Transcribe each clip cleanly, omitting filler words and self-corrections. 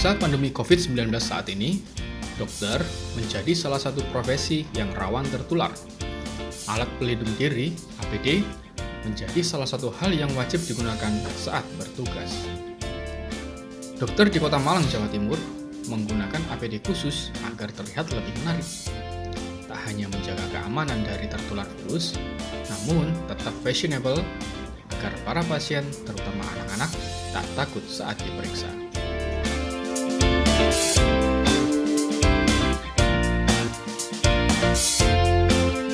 masa pandemi COVID-19 saat ini, dokter menjadi salah satu profesi yang rawan tertular. Alat pelindung diri, APD, menjadi salah satu hal yang wajib digunakan saat bertugas. Dokter di Kota Malang, Jawa Timur, menggunakan APD khusus agar terlihat lebih menarik. Tak hanya menjaga keamanan dari tertular virus, namun tetap fashionable agar para pasien, terutama anak-anak, tak takut saat diperiksa.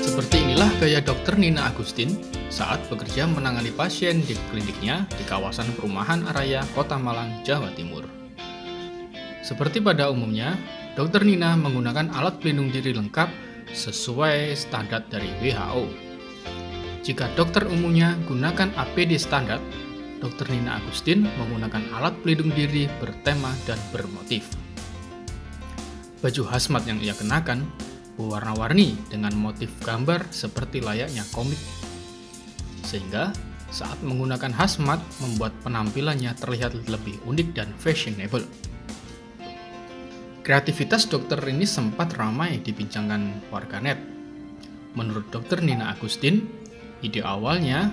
Seperti inilah gaya Dr. Nina Agustin saat bekerja menangani pasien di kliniknya di kawasan Perumahan Araya, Kota Malang, Jawa Timur. Seperti pada umumnya, Dr. Nina menggunakan alat pelindung diri lengkap sesuai standar dari WHO. Jika dokter umumnya gunakan APD standar, Dr. Nina Agustin menggunakan alat pelindung diri bertema dan bermotif. Baju hazmat yang ia kenakan berwarna-warni dengan motif gambar seperti layaknya komik. Sehingga saat menggunakan hazmat membuat penampilannya terlihat lebih unik dan fashionable. Kreativitas dokter ini sempat ramai dibincangkan warganet. Menurut Dr. Nina Agustin, ide awalnya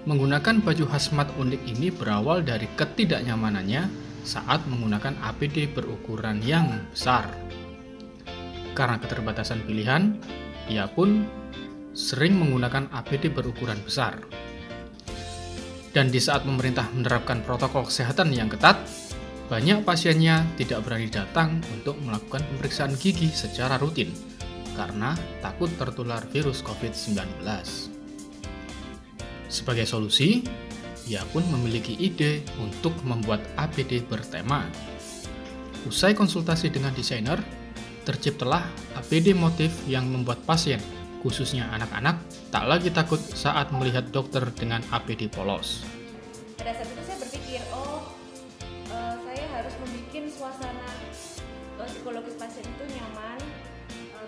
menggunakan baju hazmat unik ini berawal dari ketidaknyamanannya saat menggunakan APD berukuran yang besar. Karena keterbatasan pilihan, ia pun sering menggunakan APD berukuran besar. Dan di saat pemerintah menerapkan protokol kesehatan yang ketat, banyak pasiennya tidak berani datang untuk melakukan pemeriksaan gigi secara rutin karena takut tertular virus COVID-19. Sebagai solusi, ia pun memiliki ide untuk membuat APD bertema. Usai konsultasi dengan desainer, terciptalah APD motif yang membuat pasien, khususnya anak-anak, tak lagi takut saat melihat dokter dengan APD polos. Pada saat itu saya berpikir, saya harus membuat suasana psikologis pasien itu nyaman,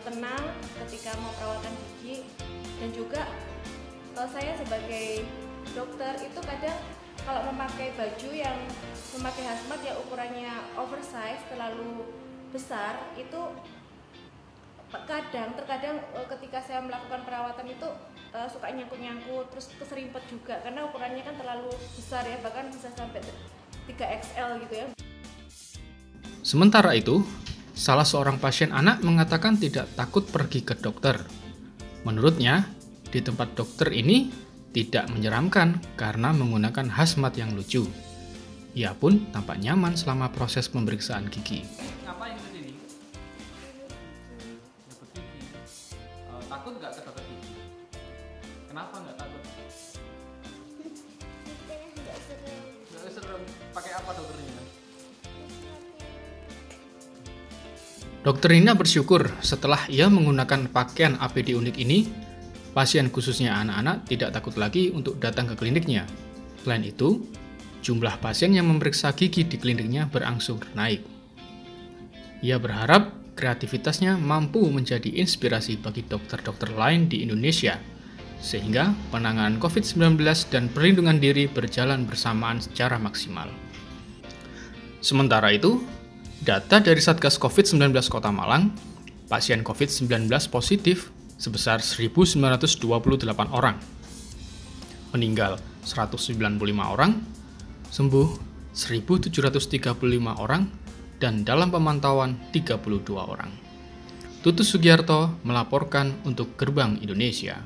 tenang ketika mau perawatan gigi, dan juga saya sebagai dokter itu kadang kalau memakai baju yang memakai hazmat yang ukurannya oversize terlalu besar itu terkadang ketika saya melakukan perawatan itu suka nyangkut-nyangkut, terus keserimpet juga karena ukurannya kan terlalu besar ya, bahkan bisa sampai 3XL gitu ya. Sementara itu, salah seorang pasien anak mengatakan tidak takut pergi ke dokter. Menurutnya, di tempat dokter ini tidak menyeramkan karena menggunakan hazmat yang lucu. Ia pun tampak nyaman selama proses pemeriksaan gigi. Ngapain ke sini? Dapat gigi. Takut nggak ke dokter gigi? Kenapa nggak takut? Nggak serem. Pakai apa dokternya? Dokter Nina bersyukur setelah ia menggunakan pakaian APD unik ini, pasien khususnya anak-anak tidak takut lagi untuk datang ke kliniknya. Selain itu, jumlah pasien yang memeriksa gigi di kliniknya berangsur naik. Ia berharap kreativitasnya mampu menjadi inspirasi bagi dokter-dokter lain di Indonesia, sehingga penanganan COVID-19 dan perlindungan diri berjalan bersamaan secara maksimal. Sementara itu, data dari Satgas COVID-19 Kota Malang, pasien COVID-19 positif sebesar 1.928 orang, meninggal 195 orang, sembuh 1.735 orang, dan dalam pemantauan 32 orang. Tutus Sugiarto melaporkan untuk Gerbang Indonesia.